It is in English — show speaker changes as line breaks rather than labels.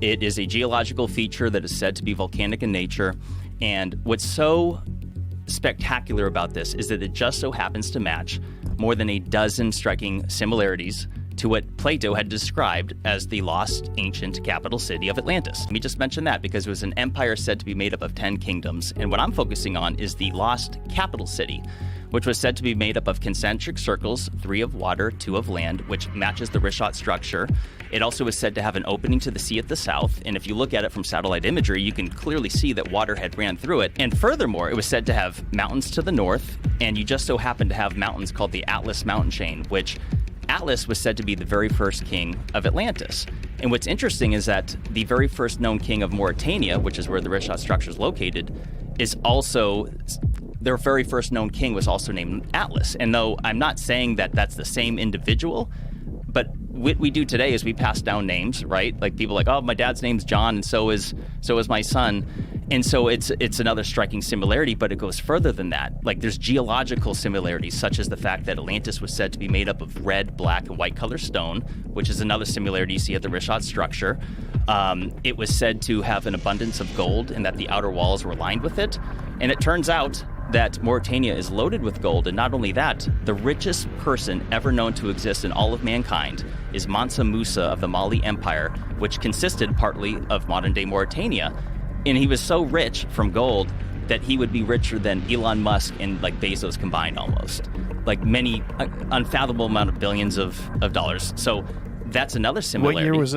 It is a geological feature that is said to be volcanic in nature. And what's so spectacular about this is that it just so happens to match more than a dozen striking similarities to what Plato had described as the lost ancient capital city of Atlantis. Let me just mention that because it was an empire said to be made up of 10 kingdoms. And what I'm focusing on is the lost capital city, which was said to be made up of concentric circles, 3 of water, 2 of land, which matches the Richat structure. It also was said to have an opening to the sea at the south, and if you look at it from satellite imagery, you can clearly see that water had ran through it. And furthermore, it was said to have mountains to the north, and you just so happen to have mountains called the Atlas mountain chain, which Atlas was said to be the very first king of Atlantis. And what's interesting is that the very first known king of Mauritania, which is where the Richat structure is located, is also, their very first known king was also named Atlas. And though I'm not saying that that's the same individual, but what we do today is we pass down names, right? Like people like, oh, my dad's name's John, and so is my son. And so it's another striking similarity, but it goes further than that. Like there's geological similarities, such as the fact that Atlantis was said to be made up of red, black, and white color stone, which is another similarity you see at the Richat structure. It was said to have an abundance of gold and that the outer walls were lined with it. And it turns out that Mauritania is loaded with gold, and not only that, the richest person ever known to exist in all of mankind is Mansa Musa of the Mali Empire, which consisted partly of modern-day Mauritania. And he was so rich from gold that he would be richer than Elon Musk and like Bezos combined almost. Like many unfathomable amount of billions of dollars. So that's another similarity.
What year was it?